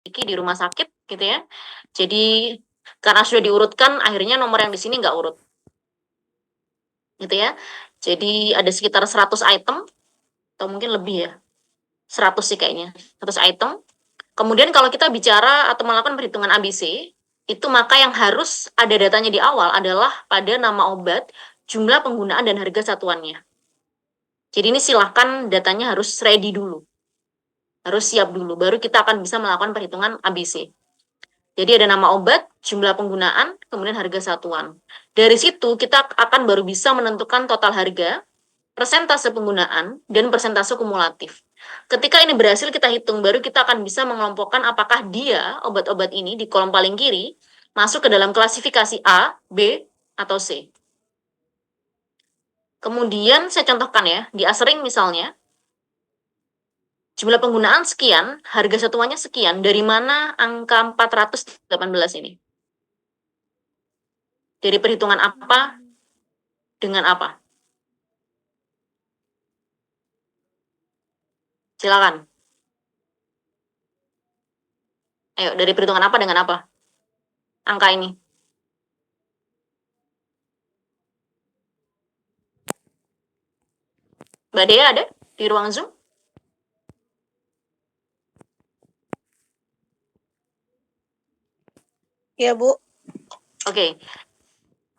di rumah sakit gitu ya. Jadi karena sudah diurutkan, akhirnya nomor yang di sini nggak urut, gitu ya. Jadi ada sekitar 100 item, atau mungkin lebih ya, 100 sih kayaknya, 100 item. Kemudian kalau kita bicara atau melakukan perhitungan ABC, itu maka yang harus ada datanya di awal adalah pada nama obat, jumlah penggunaan, dan harga satuannya. Jadi ini silahkan datanya harus ready dulu, harus siap dulu, baru kita akan bisa melakukan perhitungan ABC. Jadi ada nama obat, jumlah penggunaan, kemudian harga satuan. Dari situ kita akan baru bisa menentukan total harga, persentase penggunaan, dan persentase kumulatif. Ketika ini berhasil kita hitung, baru kita akan bisa mengelompokkan apakah dia, obat-obat ini, di kolom paling kiri, masuk ke dalam klasifikasi A, B, atau C. Kemudian saya contohkan ya, di Asering misalnya, jumlah penggunaan sekian, harga satuannya sekian, dari mana angka 418 ini? Dari perhitungan apa dengan apa? Silakan. Ayo, dari perhitungan apa dengan apa? Angka ini. Mbak Dea ada di ruang Zoom? Ya, Bu. Oke.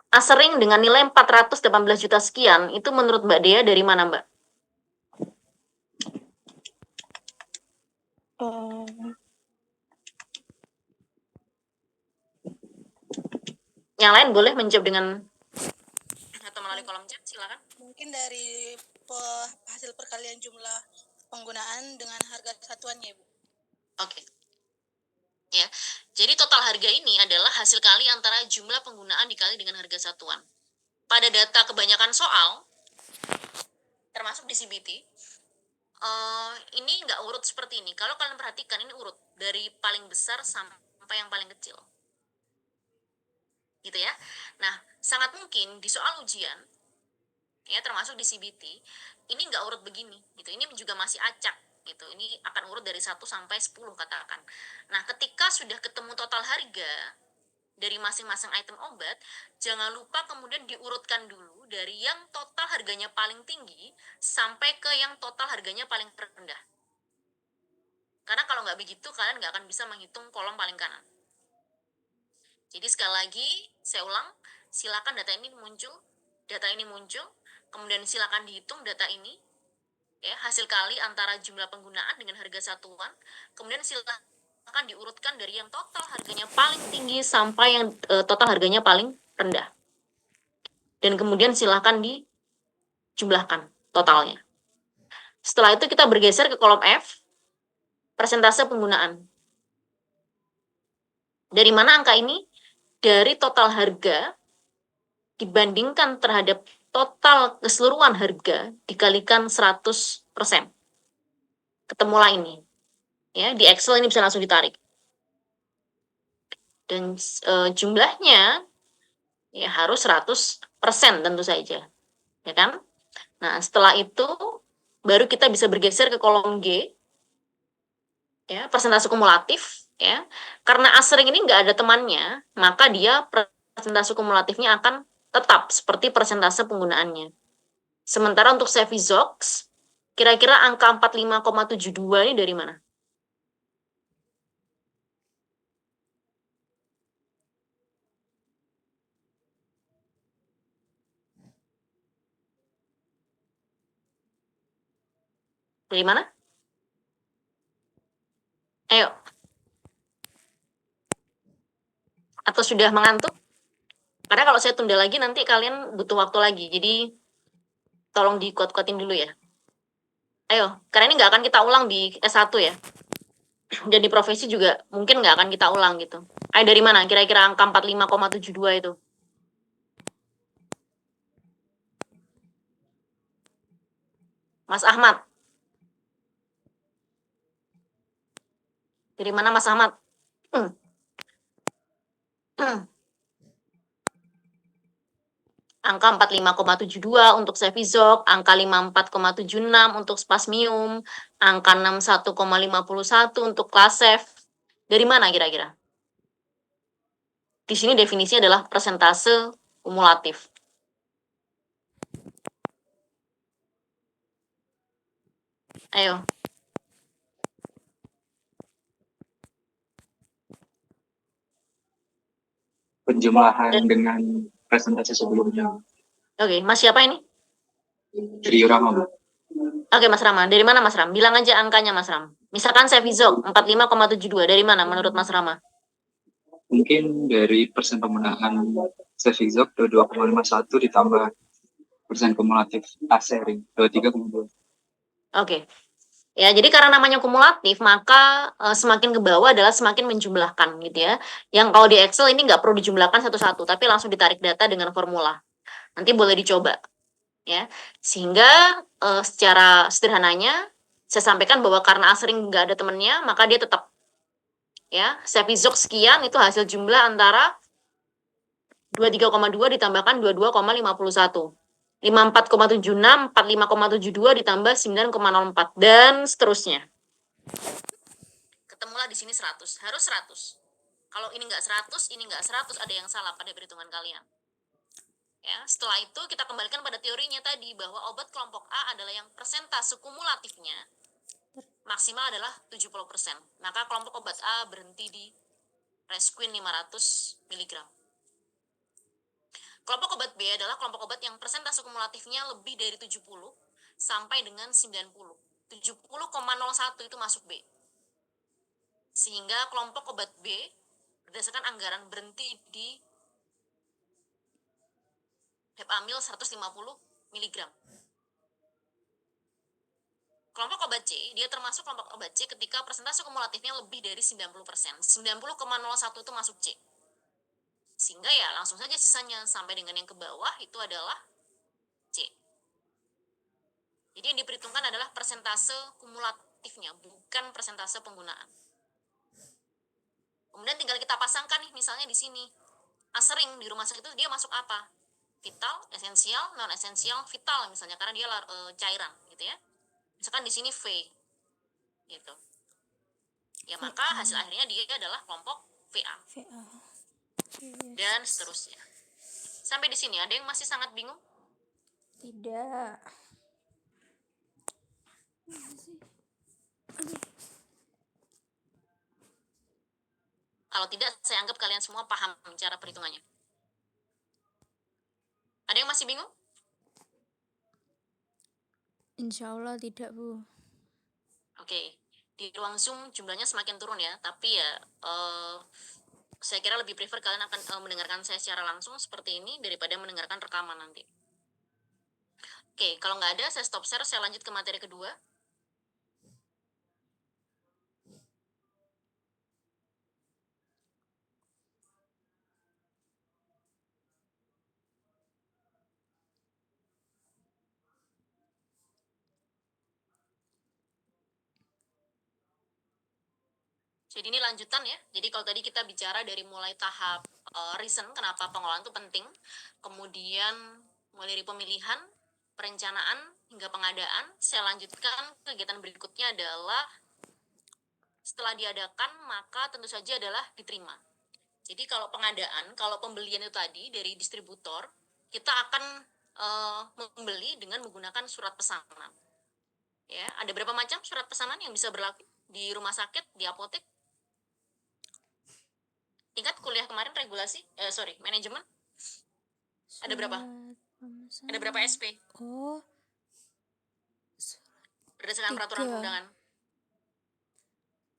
Asering dengan nilai 418 juta sekian, itu menurut Mbak Dea dari mana, Mbak? Yang lain boleh menjawab dengan atau melalui kolom chat, silakan. Mungkin dari hasil perkalian jumlah penggunaan dengan harga satuannya, Bu. Oke. Ya. Jadi total harga ini adalah hasil kali antara jumlah penggunaan dikali dengan harga satuan. Pada data kebanyakan soal, termasuk di CBT, ini nggak urut seperti ini. Kalau kalian perhatikan, ini urut dari paling besar sampai yang paling kecil. Gitu ya. Nah, sangat mungkin di soal ujian, ya termasuk di CBT, ini nggak urut begini. Gitu. Ini juga masih acak. Gitu. Ini akan urut dari 1 sampai 10 katakan. Nah, ketika sudah ketemu total harga dari masing-masing item obat, jangan lupa kemudian diurutkan dulu dari yang total harganya paling tinggi sampai ke yang total harganya paling rendah. Karena kalau nggak begitu, kalian nggak akan bisa menghitung kolom paling kanan. Jadi sekali lagi, saya ulang, silakan data ini muncul, kemudian silakan dihitung data ini, ya hasil kali antara jumlah penggunaan dengan harga satuan, kemudian silakan diurutkan dari yang total harganya paling tinggi sampai yang total harganya paling rendah. Dan kemudian silakan dijumlahkan totalnya. Setelah itu kita bergeser ke kolom F, persentase penggunaan. Dari mana angka ini? Dari total harga dibandingkan terhadap total keseluruhan harga dikalikan 100%. Ketemulah ini. Ya, di Excel ini bisa langsung ditarik. Dan jumlahnya ya harus 100% tentu saja. Ya kan? Nah, setelah itu baru kita bisa bergeser ke kolom G, ya persentase kumulatif, ya karena asering ini nggak ada temannya, maka dia persentase kumulatifnya akan tetap seperti persentase penggunaannya. Sementara untuk Sevizox, kira-kira angka 45,72 ini dari mana? Dari mana? Ayo. Atau sudah mengantuk? Karena kalau saya tunda lagi, nanti kalian butuh waktu lagi. Jadi, tolong dikuat-kuatin dulu ya. Ayo, karena ini nggak akan kita ulang di S1 ya. Dan di profesi juga mungkin nggak akan kita ulang gitu. Ayo, dari mana? Kira-kira angka 45,72 itu. Mas Ahmad. Dari mana Mas Ahmad? Angka 45,72 untuk Cefizok, angka 54,76 untuk Spasmium, angka 61,51 untuk Clasef, Dari mana kira-kira? Di sini definisinya adalah persentase kumulatif. Ayo. Penjumlahan dengan presentasi sebelumnya. Oke, Mas siapa ini? Dari Rama. Oke, Mas Rama. Dari mana Mas Ram? Bilang aja angkanya Mas Ram. Misalkan Sevizok 45,72. Dari mana menurut Mas Rama? Mungkin dari persen pemenahan Sevizok 22,51 ditambah persen kumulatif Asering 23,2. Oke. Ya, jadi karena namanya kumulatif, maka semakin ke bawah adalah semakin menjumlahkan gitu ya. Yang kalau di Excel ini nggak perlu dijumlahkan satu-satu, tapi langsung ditarik data dengan formula. Nanti boleh dicoba ya. Sehingga secara sederhananya saya sampaikan bahwa karena Asring nggak ada temennya, maka dia tetap ya Sevizok sekian itu hasil jumlah antara 23,2 ditambahkan 22,51. 54,76, 45,72 ditambah 9,04 dan seterusnya. Ketemulah di sini 100, harus 100. Kalau ini nggak 100, ini nggak 100, ada yang salah pada perhitungan kalian. Ya, setelah itu kita kembalikan pada teorinya tadi bahwa obat kelompok A adalah yang persentase kumulatifnya maksimal adalah 70%. Maka kelompok obat A berhenti di Resquin 500 mg. Kelompok obat B adalah kelompok obat yang persentase kumulatifnya lebih dari 70 sampai dengan 90. 70,01 itu masuk B. Sehingga kelompok obat B berdasarkan anggaran berhenti di Hepamil 150 mg. Kelompok obat C, dia termasuk kelompok obat C ketika persentase kumulatifnya lebih dari 90%. 90,01 itu masuk C. Sehingga ya langsung saja sisanya sampai dengan yang ke bawah itu adalah C. Jadi yang diperhitungkan adalah persentase kumulatifnya, bukan persentase penggunaan. Kemudian tinggal kita pasangkan nih, misalnya di sini. Asering di rumah sakit itu dia masuk apa? Vital, esensial, non esensial, vital misalnya karena dia cairan gitu ya. Misalkan di sini V gitu. Ya maka hasil akhirnya dia adalah kelompok VA. Dan seterusnya. Sampai di sini ada yang masih sangat bingung? Tidak. Kalau tidak, saya anggap kalian semua paham cara perhitungannya. Ada yang masih bingung? Insya Allah tidak, Bu. Oke. Di ruang Zoom jumlahnya semakin turun ya, tapi ya saya kira lebih prefer kalian akan mendengarkan saya secara langsung seperti ini daripada mendengarkan rekaman nanti. Oke, kalau nggak ada, saya stop share, saya lanjut ke materi kedua. Jadi ini lanjutan ya. Jadi kalau tadi kita bicara dari mulai tahap reason kenapa pengolahan itu penting, kemudian mulai dari pemilihan, perencanaan hingga pengadaan, saya lanjutkan kegiatan berikutnya adalah setelah diadakan maka tentu saja adalah diterima. Jadi kalau pengadaan, kalau pembelian itu tadi dari distributor, kita akan membeli dengan menggunakan surat pesanan. Ya, ada berapa macam surat pesanan yang bisa berlaku di rumah sakit, di apotek? Tingkat kuliah kemarin manajemen ada berapa? Ada berapa SP Oh, berdasarkan peraturan 3. perundangan?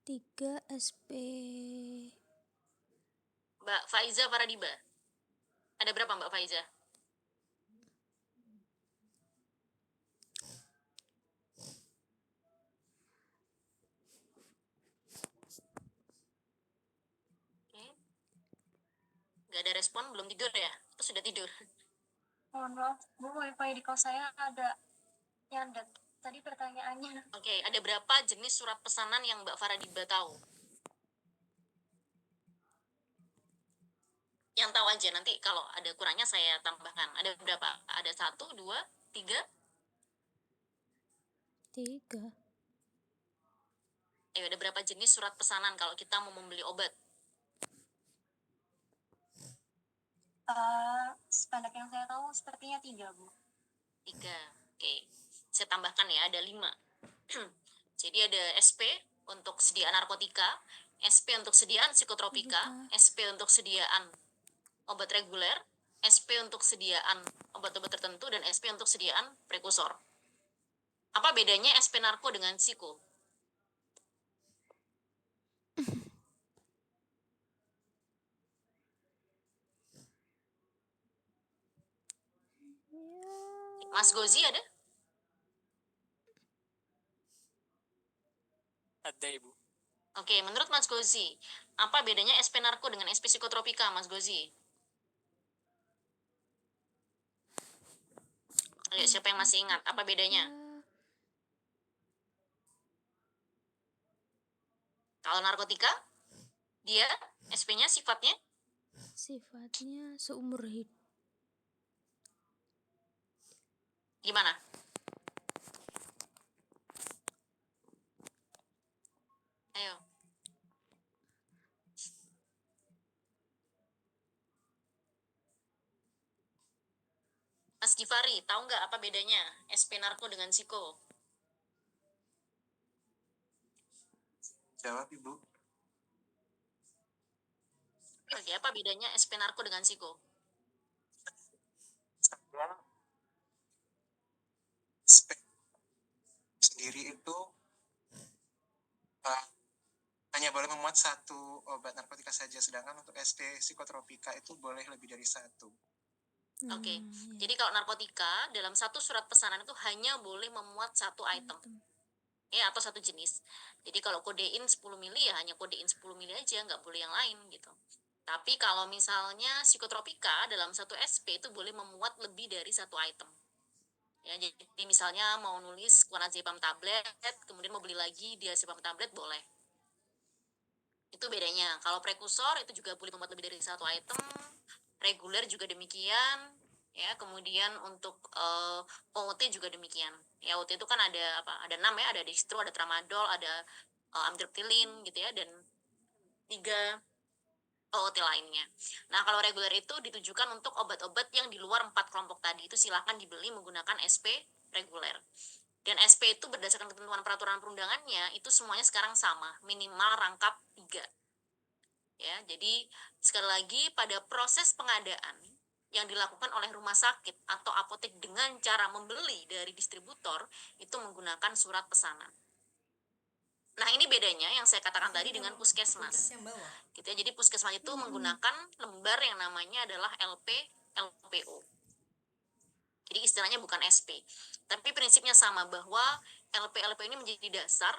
3 SP. Mbak Faiza Faradiba, ada berapa Mbak Faiza? Oke. Nggak ada respon, belum tidur ya? Atau sudah tidur? Mohon maaf, Bu, wifi di kos saya ada nyandet. Tadi pertanyaannya. Oke, ada berapa jenis surat pesanan yang Mbak Faradiba tahu? Yang tahu aja, nanti kalau ada kurangnya saya tambahkan. Ada berapa? Ada 1, 2, 3? 3. Ayo, ada berapa jenis surat pesanan kalau kita mau membeli obat? Sependek yang saya tahu sepertinya 3, Bu. 3. Oke. Saya tambahkan ya, ada 5. Jadi ada SP untuk sediaan narkotika, SP untuk sediaan psikotropika, Lupa. SP untuk sediaan obat reguler, SP untuk sediaan obat-obat tertentu, dan SP untuk sediaan prekursor. Apa bedanya SP narko dengan psiko? Mas Gozi ada? Ada, Ibu. Oke, menurut Mas Gozi, apa bedanya SP narko dengan SP psikotropika, Mas Gozi? Ayo, siapa yang masih ingat? Apa bedanya? Kalau narkotika, dia SP-nya sifatnya Sifatnya seumur hidup. gimana? Ayo. Mas Gifari, tahu nggak apa bedanya SP narko dengan psiko? Jawab, Ibu. Oke, apa bedanya SP narko dengan psiko? Saya spek sendiri itu hanya boleh memuat 1 obat narkotika saja, sedangkan untuk SP psikotropika itu boleh lebih dari 1. Oke, ya. jadi kalau narkotika dalam satu surat pesanan itu hanya boleh memuat 1 item, ya, atau 1 jenis. Jadi kalau kodein 10 mili ya hanya kodein 10 mili aja, nggak boleh yang lain gitu. Tapi kalau misalnya psikotropika dalam 1 SP itu boleh memuat lebih dari 1 item. Ya, jadi misalnya mau nulis clonazepam tablet, kemudian mau beli lagi diazepam tablet boleh. Itu bedanya. Kalau prekursor itu juga boleh memuat lebih dari 1 item, reguler juga demikian, ya. Kemudian untuk OOT juga demikian. Ya, OOT itu kan ada apa? Ada 6 ya, ada dextro, ada tramadol, ada amitriptilin gitu ya, dan 3 OOT lainnya. Nah, kalau reguler itu ditujukan untuk obat-obat yang di luar 4 kelompok tadi. Itu silakan dibeli menggunakan SP reguler. Dan SP itu berdasarkan ketentuan peraturan perundangannya, itu semuanya sekarang sama, minimal rangkap 3. Ya, jadi sekali lagi pada proses pengadaan yang dilakukan oleh rumah sakit atau apotek dengan cara membeli dari distributor itu menggunakan surat pesanan. Nah, ini bedanya yang saya katakan tadi dengan puskesmas. Gitu ya. Jadi puskesmas itu menggunakan lembar yang namanya adalah LPO. Jadi istilahnya bukan SP. Tapi prinsipnya sama, bahwa LPO ini menjadi dasar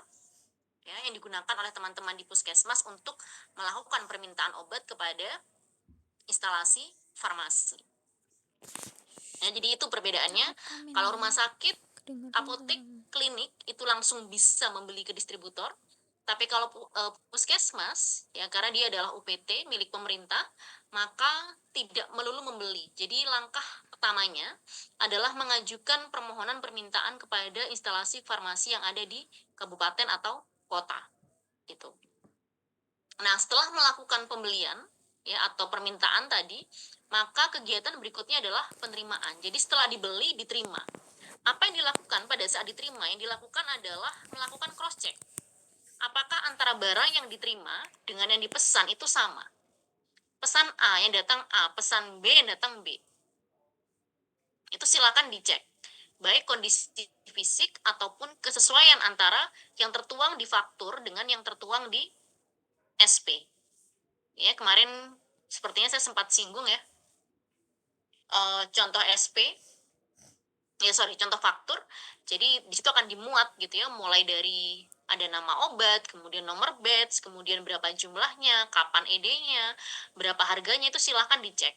ya yang digunakan oleh teman-teman di puskesmas untuk melakukan permintaan obat kepada instalasi farmasi. Ya, jadi itu perbedaannya. Kalau rumah sakit, apotek, klinik itu langsung bisa membeli ke distributor. Tapi kalau puskesmas, ya karena dia adalah UPT milik pemerintah, maka tidak melulu membeli. Jadi langkah pertamanya adalah mengajukan permohonan permintaan kepada instalasi farmasi yang ada di kabupaten atau kota. Gitu. Nah, setelah melakukan pembelian ya atau permintaan tadi, maka kegiatan berikutnya adalah penerimaan. Jadi setelah dibeli, diterima. Apa yang dilakukan pada saat diterima? Yang dilakukan adalah melakukan cross check. Apakah antara barang yang diterima dengan yang dipesan itu sama? Pesan A yang datang A, pesan B yang datang B. Itu silakan dicek. Baik kondisi fisik ataupun kesesuaian antara yang tertuang di faktur dengan yang tertuang di SP. Ya, kemarin sepertinya saya sempat singgung ya. Contoh SP, contoh faktur. Jadi di situ akan dimuat gitu ya, mulai dari ada nama obat, kemudian nomor batch, kemudian berapa jumlahnya, kapan ED-nya, berapa harganya, itu silahkan dicek.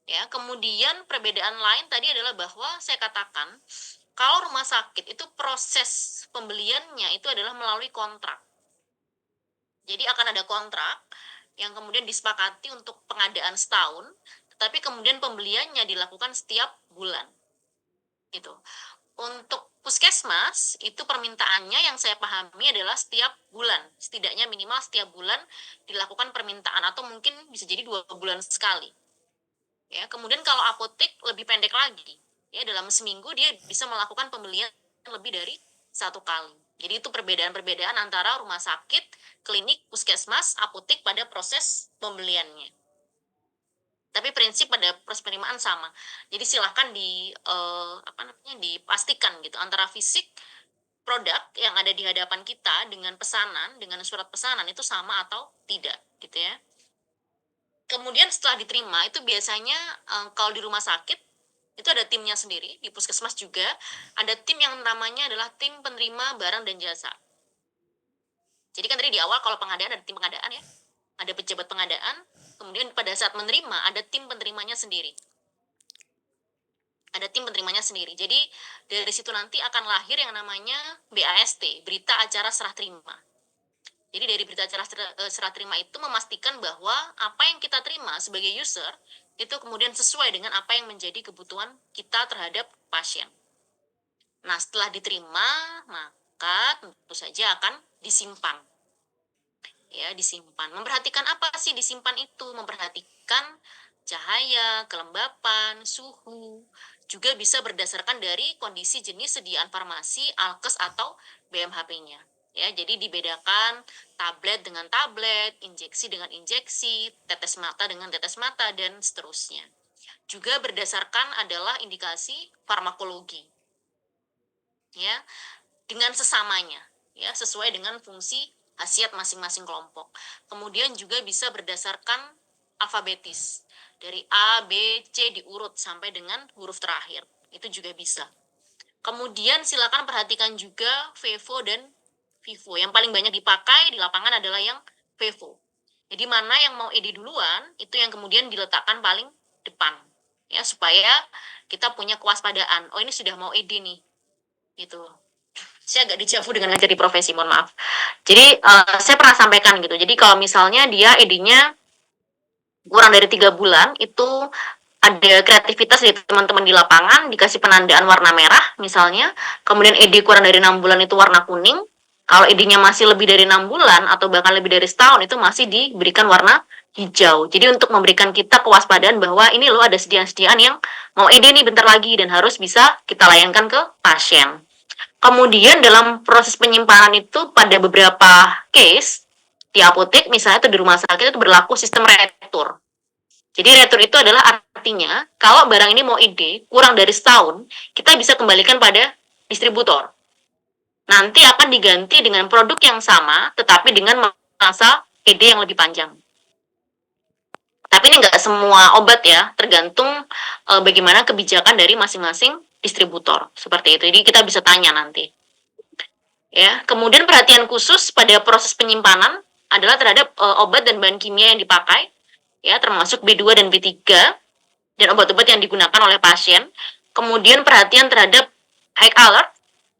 Ya, kemudian perbedaan lain tadi adalah bahwa saya katakan kalau rumah sakit itu proses pembeliannya itu adalah melalui kontrak. Jadi akan ada kontrak yang kemudian disepakati untuk pengadaan setahun, tetapi kemudian pembeliannya dilakukan setiap bulan. Gitu. Untuk Puskesmas itu permintaannya yang saya pahami adalah setiap bulan, setidaknya minimal setiap bulan dilakukan permintaan atau mungkin bisa jadi 2 bulan sekali. Ya, kemudian kalau apotek lebih pendek lagi, ya dalam seminggu dia bisa melakukan pembelian lebih dari 1 kali. Jadi itu perbedaan-perbedaan antara rumah sakit, klinik, puskesmas, apotek pada proses pembeliannya. Tapi prinsip pada proses penerimaan sama. Jadi silahkan dipastikan gitu antara fisik produk yang ada di hadapan kita dengan pesanan, dengan surat pesanan itu sama atau tidak gitu ya. Kemudian setelah diterima itu biasanya kalau di rumah sakit itu ada timnya sendiri, di puskesmas juga ada tim yang namanya adalah tim penerima barang dan jasa. Jadi kan tadi di awal kalau pengadaan ada tim pengadaan ya, ada pejabat pengadaan, kemudian pada saat menerima ada tim penerimanya sendiri. Ada tim penerimanya sendiri. Jadi dari situ nanti akan lahir yang namanya BAST, berita acara serah terima. Jadi dari berita acara serah terima itu memastikan bahwa apa yang kita terima sebagai user itu kemudian sesuai dengan apa yang menjadi kebutuhan kita terhadap pasien. Nah, setelah diterima, maka tentu saja akan disimpan. Ya, disimpan. Memperhatikan apa sih disimpan itu? Memperhatikan cahaya, kelembapan, suhu, juga bisa berdasarkan dari kondisi jenis sediaan farmasi, alkes atau BMHP-nya. Ya, jadi dibedakan tablet dengan tablet, injeksi dengan injeksi, tetes mata dengan tetes mata dan seterusnya. Juga berdasarkan adalah indikasi farmakologi. Ya, dengan sesamanya, ya, sesuai dengan fungsi khasiat masing-masing kelompok. Kemudian juga bisa berdasarkan alfabetis. Dari A, B, C diurut sampai dengan huruf terakhir. Itu juga bisa. Kemudian silakan perhatikan juga FEVO dan Vivo. Yang paling banyak dipakai di lapangan adalah yang Vevo. Jadi mana yang mau ED duluan, itu yang kemudian diletakkan paling depan. Ya, supaya kita punya kewaspadaan. Oh, ini sudah mau ED nih. Gitu. Saya agak dijavu dengan ngajar di profesi, mohon maaf. Jadi, saya pernah sampaikan gitu. Jadi, kalau misalnya dia ED-nya kurang dari 3 bulan, itu ada kreativitas dari teman-teman di lapangan, dikasih penandaan warna merah misalnya, kemudian ED kurang dari 6 bulan itu warna kuning, kalau ED-nya masih lebih dari 6 bulan atau bahkan lebih dari setahun itu masih diberikan warna hijau. Jadi untuk memberikan kita kewaspadaan bahwa ini loh ada sediaan-sediaan yang mau ED nih bentar lagi dan harus bisa kita layankan ke pasien. Kemudian dalam proses penyimpanan itu pada beberapa case di apotek misalnya atau di rumah sakit itu berlaku sistem retur. Jadi retur itu adalah artinya kalau barang ini mau ED kurang dari setahun, kita bisa kembalikan pada distributor. Nanti akan diganti dengan produk yang sama, tetapi dengan masa ED yang lebih panjang. Tapi ini nggak semua obat ya, tergantung bagaimana kebijakan dari masing-masing distributor. Seperti itu, jadi kita bisa tanya nanti. Ya, kemudian perhatian khusus pada proses penyimpanan adalah terhadap obat dan bahan kimia yang dipakai, ya termasuk B2 dan B3, dan obat-obat yang digunakan oleh pasien. Kemudian perhatian terhadap high alert,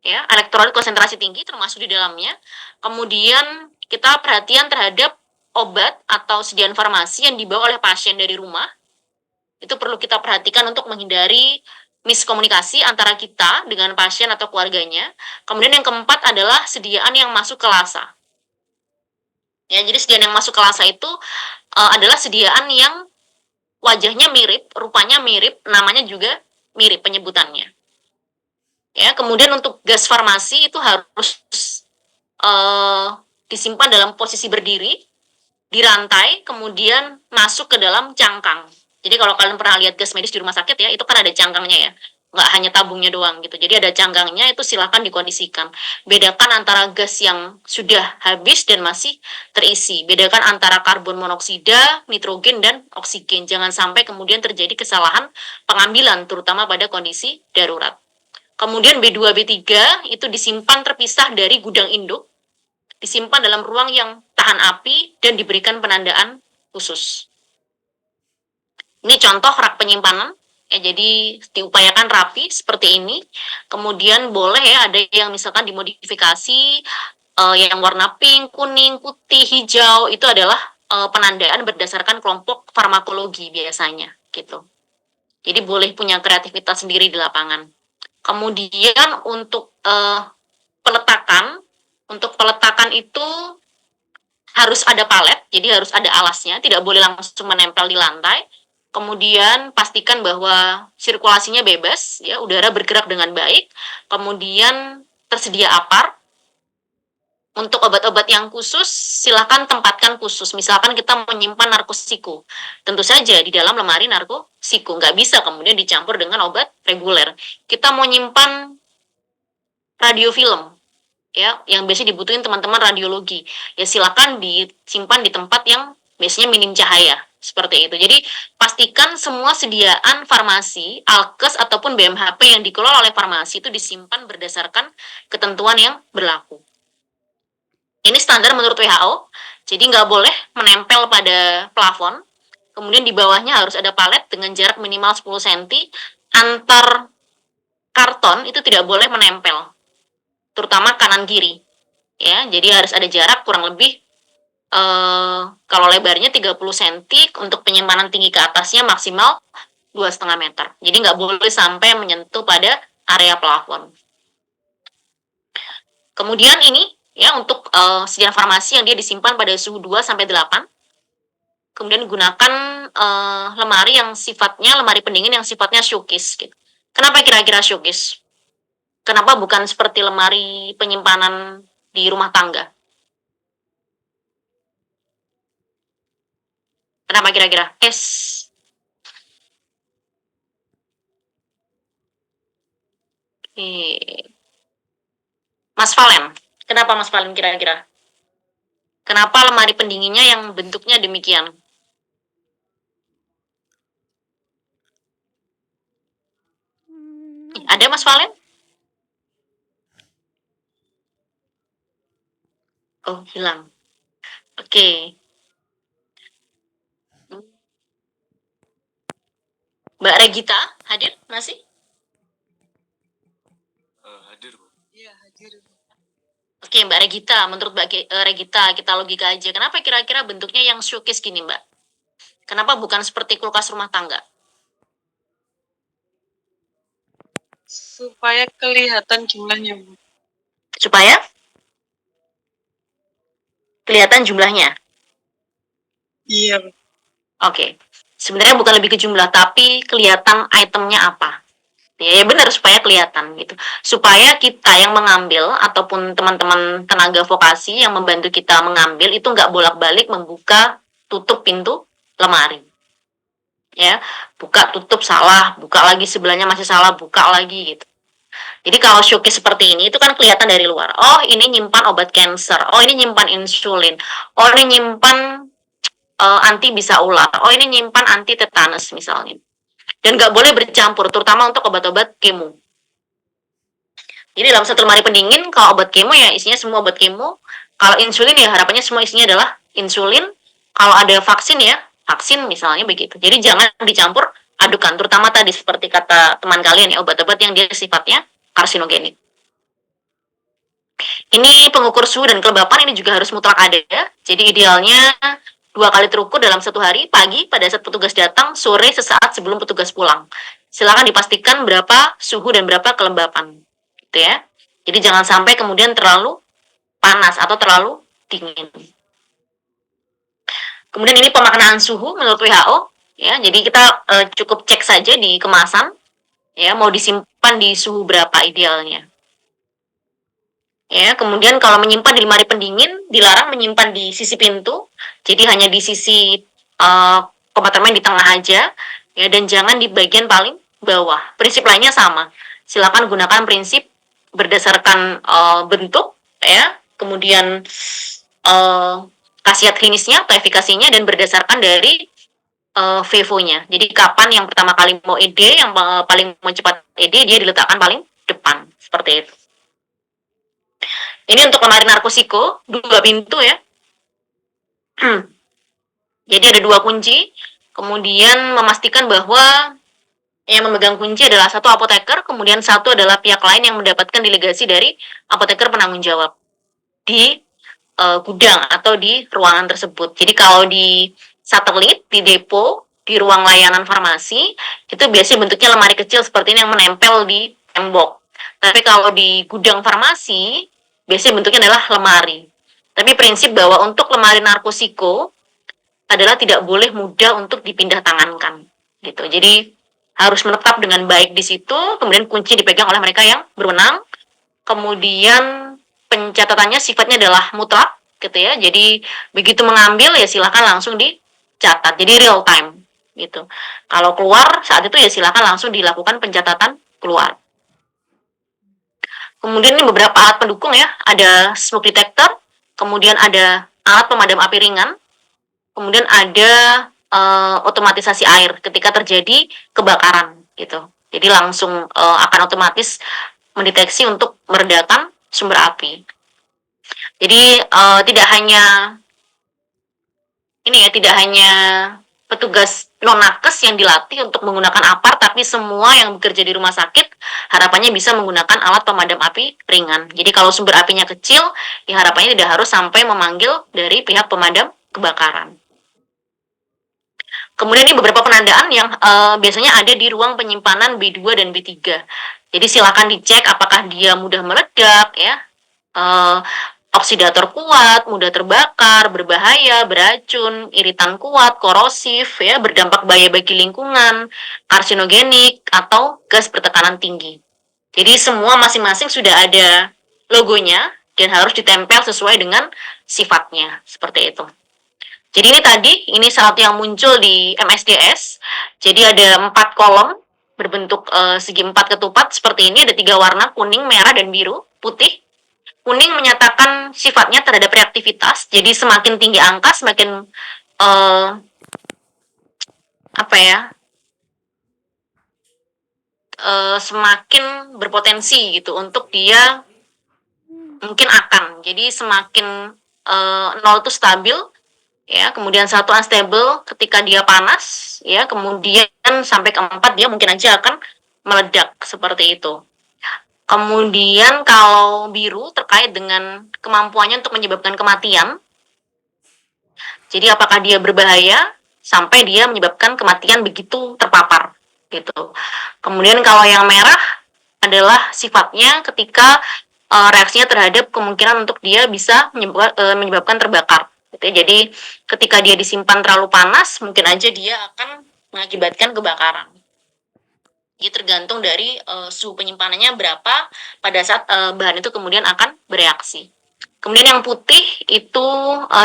ya, elektrolit konsentrasi tinggi termasuk di dalamnya. Kemudian kita perhatian terhadap obat atau sediaan farmasi yang dibawa oleh pasien dari rumah. Itu perlu kita perhatikan untuk menghindari miskomunikasi antara kita dengan pasien atau keluarganya. Kemudian yang keempat adalah sediaan yang masuk ke lasa. Ya, jadi sediaan yang masuk ke lasa itu adalah sediaan yang wajahnya mirip, rupanya mirip, namanya juga mirip penyebutannya. Ya, kemudian untuk gas farmasi itu harus disimpan dalam posisi berdiri, dirantai, kemudian masuk ke dalam cangkang. Jadi kalau kalian pernah lihat gas medis di rumah sakit ya, itu kan ada cangkangnya ya. Nggak hanya tabungnya doang gitu. Jadi ada cangkangnya, itu silakan dikondisikan. Bedakan antara gas yang sudah habis dan masih terisi. Bedakan antara karbon monoksida, nitrogen, dan oksigen. Jangan sampai kemudian terjadi kesalahan pengambilan, terutama pada kondisi darurat. Kemudian B2, B3 itu disimpan terpisah dari gudang induk, disimpan dalam ruang yang tahan api, dan diberikan penandaan khusus. Ini contoh rak penyimpanan, ya, jadi diupayakan rapi seperti ini. Kemudian boleh ya ada yang misalkan dimodifikasi, yang warna pink, kuning, putih, hijau, itu adalah penandaan berdasarkan kelompok farmakologi biasanya, gitu. Jadi boleh punya kreativitas sendiri di lapangan. Kemudian untuk peletakan itu harus ada palet, jadi harus ada alasnya, tidak boleh langsung menempel di lantai. Kemudian pastikan bahwa sirkulasinya bebas, ya, udara bergerak dengan baik. Kemudian tersedia apar. Untuk obat-obat yang khusus, silakan tempatkan khusus. Misalkan kita menyimpan narkosiko, tentu saja di dalam lemari narkosiko, nggak bisa kemudian dicampur dengan obat reguler. Kita mau nyimpan radiofilm, ya, yang biasanya dibutuhin teman-teman radiologi, ya silakan disimpan di tempat yang biasanya minim cahaya, seperti itu. Jadi pastikan semua sediaan farmasi, alkes ataupun BMHP yang dikelola oleh farmasi itu disimpan berdasarkan ketentuan yang berlaku. Ini standar menurut WHO, jadi nggak boleh menempel pada plafon. Kemudian di bawahnya harus ada palet dengan jarak minimal 10 cm. Antar karton itu tidak boleh menempel, terutama kanan kiri. Ya, jadi harus ada jarak kurang lebih kalau lebarnya 30 cm, untuk penyimpanan tinggi ke atasnya maksimal 2,5 meter. Jadi nggak boleh sampai menyentuh pada area plafon. Kemudian ini, ya, untuk sediaan farmasi yang dia disimpan pada suhu 2 sampai 8. Kemudian gunakan lemari pendingin yang sifatnya showcase gitu. Kenapa kira-kira showcase? Kenapa bukan seperti lemari penyimpanan di rumah tangga? Kenapa kira-kira? Mas Valen, kenapa Mas Valen kira-kira? Kenapa lemari pendinginnya yang bentuknya demikian? Ada Mas Valen? Oh, hilang. Oke. Mbak Regita, hadir masih? Hadir, Bu. Iya, hadir. Oke, Mbak Regita, menurut Regita, kita logika aja. Kenapa kira-kira bentuknya yang showcase gini, Mbak? Kenapa bukan seperti kulkas rumah tangga? Supaya kelihatan jumlahnya, Bu. Supaya kelihatan jumlahnya. Iya, Bu. Oke. Sebenarnya bukan lebih ke jumlah, tapi kelihatan itemnya apa. Ya benar, supaya kelihatan gitu. Supaya kita yang mengambil ataupun teman-teman tenaga vokasi yang membantu kita mengambil itu nggak bolak-balik membuka tutup pintu lemari. Ya, buka tutup salah, buka lagi sebelahnya masih salah, buka lagi gitu. Jadi kalau showcase seperti ini itu kan kelihatan dari luar. Oh, ini nyimpan obat cancer. Oh, ini nyimpan insulin. Oh, ini nyimpan anti bisa ular. Oh, ini nyimpan anti tetanus misalnya. Dan nggak boleh bercampur, terutama untuk obat-obat kemo. Jadi dalam satu lemari pendingin, kalau obat kemo ya isinya semua obat kemo. Kalau insulin ya harapannya semua isinya adalah insulin. Kalau ada vaksin ya vaksin misalnya begitu. Jadi jangan dicampur adukan, terutama tadi seperti kata teman kalian ya, obat-obat yang dia sifatnya karsinogenik. Ini pengukur suhu dan kelembapan ini juga harus mutlak ada ya. Jadi idealnya 2 kali terukur dalam 1 hari, pagi pada saat petugas datang, sore sesaat sebelum petugas pulang. Silakan dipastikan berapa suhu dan berapa kelembapan, gitu ya. Jadi jangan sampai kemudian terlalu panas atau terlalu dingin. Kemudian ini pemaknaan suhu menurut WHO, ya. Jadi kita cukup cek saja di kemasan, ya, mau disimpan di suhu berapa idealnya. Ya, kemudian kalau menyimpan di lemari pendingin, dilarang menyimpan di sisi pintu, jadi hanya di sisi kompartemen di tengah aja, ya, dan jangan di bagian paling bawah. Prinsip lainnya sama. Silakan gunakan prinsip berdasarkan bentuk, ya, kemudian khasiat klinisnya atau efikasinya, dan berdasarkan dari VIVO-nya. Jadi kapan yang pertama kali mau ED, yang paling mau cepat ED, dia diletakkan paling depan, seperti itu. Ini untuk lemari narkosiko, 2 pintu ya. Jadi ada 2 kunci, kemudian memastikan bahwa yang memegang kunci adalah satu apoteker, kemudian satu adalah pihak lain yang mendapatkan delegasi dari apoteker penanggung jawab di gudang atau di ruangan tersebut. Jadi kalau di satelit, di depo, di ruang layanan farmasi, itu biasanya bentuknya lemari kecil seperti ini yang menempel di tembok. Tapi kalau di gudang farmasi, biasanya bentuknya adalah lemari. Tapi prinsip bahwa untuk lemari narkosiko adalah tidak boleh mudah untuk dipindah tangankan. Gitu. Jadi harus menetap dengan baik di situ, kemudian kunci dipegang oleh mereka yang berwenang. Kemudian pencatatannya sifatnya adalah mutlak, gitu ya. Jadi begitu mengambil ya silakan langsung dicatat. Jadi real time, gitu. Kalau keluar saat itu ya silakan langsung dilakukan pencatatan keluar. Kemudian ini beberapa alat pendukung ya, ada smoke detector, kemudian ada alat pemadam api ringan, kemudian ada otomatisasi air ketika terjadi kebakaran gitu. Jadi langsung akan otomatis mendeteksi untuk meredakan sumber api. Jadi tidak hanya ini ya, tidak hanya petugas non-nakes yang dilatih untuk menggunakan apar, tapi semua yang bekerja di rumah sakit harapannya bisa menggunakan alat pemadam api ringan. Jadi kalau sumber apinya kecil, ya harapannya tidak harus sampai memanggil dari pihak pemadam kebakaran. Kemudian ini beberapa penandaan yang biasanya ada di ruang penyimpanan B2 dan B3. Jadi silakan dicek apakah dia mudah meledak ya, oksidator kuat, mudah terbakar, berbahaya, beracun, iritan kuat, korosif, ya, berdampak bahaya bagi lingkungan, karsinogenik, atau gas bertekanan tinggi. Jadi semua masing-masing sudah ada logonya dan harus ditempel sesuai dengan sifatnya, seperti itu. Jadi ini tadi, ini salah satu yang muncul di MSDS. Jadi ada 4 kolom berbentuk segi 4 ketupat seperti ini, ada 3 warna, kuning, merah, dan biru, putih. Kuning menyatakan sifatnya terhadap reaktivitas, jadi semakin tinggi angka semakin semakin berpotensi gitu untuk dia mungkin akan. Jadi semakin 0 itu stabil, ya, kemudian 1 unstable ketika dia panas, ya, kemudian sampai ke 4 dia mungkin aja akan meledak seperti itu. Kemudian kalau biru terkait dengan kemampuannya untuk menyebabkan kematian. Jadi apakah dia berbahaya sampai dia menyebabkan kematian begitu terpapar gitu. Kemudian kalau yang merah adalah sifatnya ketika reaksinya terhadap kemungkinan untuk dia bisa menyebabkan terbakar. Gitu. Jadi ketika dia disimpan terlalu panas, mungkin aja dia akan mengakibatkan kebakaran. Jadi tergantung dari suhu penyimpanannya berapa pada saat bahan itu kemudian akan bereaksi. Kemudian yang putih itu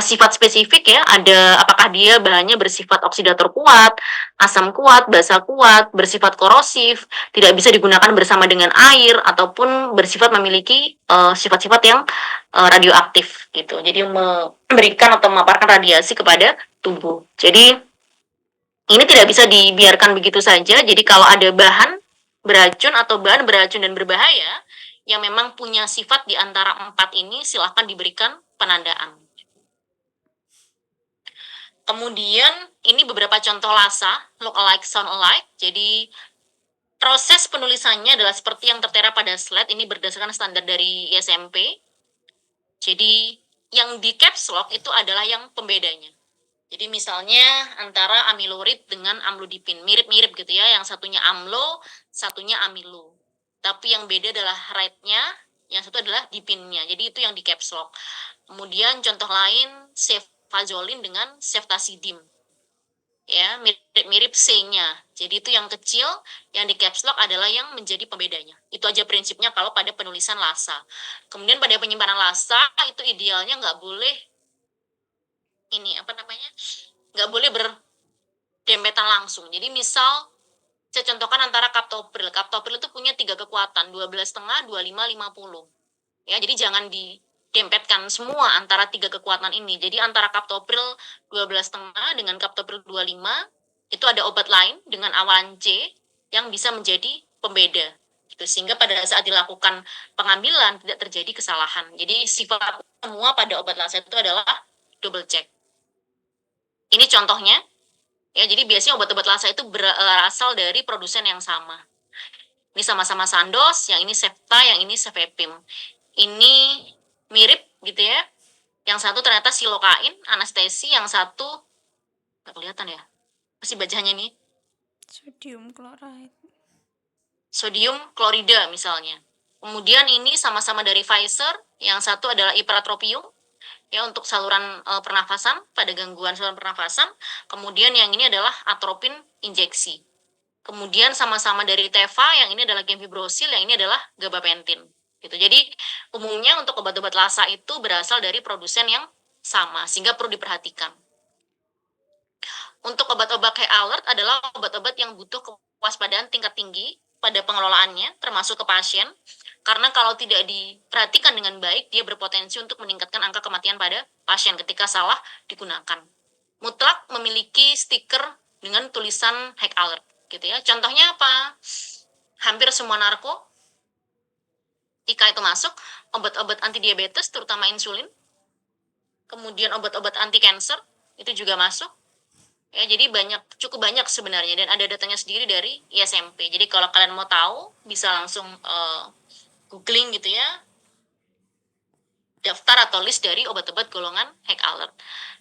sifat spesifik ya, ada apakah dia bahannya bersifat oksidator kuat, asam kuat, basa kuat, bersifat korosif, tidak bisa digunakan bersama dengan air, ataupun bersifat memiliki sifat-sifat yang radioaktif gitu. Jadi memberikan atau memaparkan radiasi kepada tubuh. Jadi ini tidak bisa dibiarkan begitu saja. Jadi kalau ada bahan beracun atau bahan beracun dan berbahaya yang memang punya sifat di antara 4 ini, silahkan diberikan penandaan. Kemudian ini beberapa contoh LASA, look alike, sound alike. Jadi proses penulisannya adalah seperti yang tertera pada slide, ini berdasarkan standar dari ISMP. Jadi yang di caps lock itu adalah yang pembedanya. Jadi misalnya antara amilorid dengan amlodipin, mirip-mirip gitu ya, yang satunya amlo, satunya amilo. Tapi yang beda adalah rate-nya, yang satu adalah dipinnya. Jadi itu yang di caps lock. Kemudian contoh lain, cefazolin dengan ceftazidime. Ya, mirip-mirip C-nya. Jadi itu yang kecil, yang di caps lock adalah yang menjadi pembedanya. Itu aja prinsipnya kalau pada penulisan LASA. Kemudian pada penyimpanan LASA, itu idealnya nggak boleh nggak boleh berdempetan langsung. Jadi misal saya contohkan antara kaptopril. Kaptopril itu punya 3 kekuatan, 12,5, 25, 50. Ya, jadi jangan didempetkan semua antara 3 kekuatan ini. Jadi antara kaptopril 12,5 dengan kaptopril 25 itu ada obat lain dengan awalan C yang bisa menjadi pembeda. Gitu. Sehingga pada saat dilakukan pengambilan tidak terjadi kesalahan. Jadi sifat semua pada obat LASA itu adalah double check. Ini contohnya, ya, jadi biasanya obat-obat LASA itu berasal dari produsen yang sama. Ini sama-sama Sandoz, yang ini Septa, yang ini Cefepime. Ini mirip gitu ya. Yang satu ternyata silokain, anestesi, yang satu nggak kelihatan ya. Masih bacanya nih. Sodium chloride. sodium klorida misalnya. Kemudian ini sama-sama dari Pfizer, yang satu adalah ipratropium ya untuk saluran pernafasan pada gangguan saluran pernafasan. Kemudian yang ini adalah atropin injeksi. Kemudian sama-sama dari Teva, yang ini adalah gemfibrozil, yang ini adalah gabapentin. Gitu. Jadi umumnya untuk obat-obat LASA itu berasal dari produsen yang sama, sehingga perlu diperhatikan. Untuk obat-obat high alert adalah obat-obat yang butuh kewaspadaan tingkat tinggi pada pengelolaannya, termasuk ke pasien, karena kalau tidak diperhatikan dengan baik, dia berpotensi untuk meningkatkan angka kematian pada pasien ketika salah digunakan. Mutlak memiliki stiker dengan tulisan high alert. Gitu ya. Contohnya apa? Hampir semua narko, jika itu masuk, obat-obat anti diabetes, terutama insulin, kemudian obat-obat anti cancer, itu juga masuk. Ya, jadi cukup banyak sebenarnya, dan ada datanya sendiri dari ISMP. Jadi kalau kalian mau tahu, bisa langsung googling gitu ya, daftar atau list dari obat-obat golongan high alert.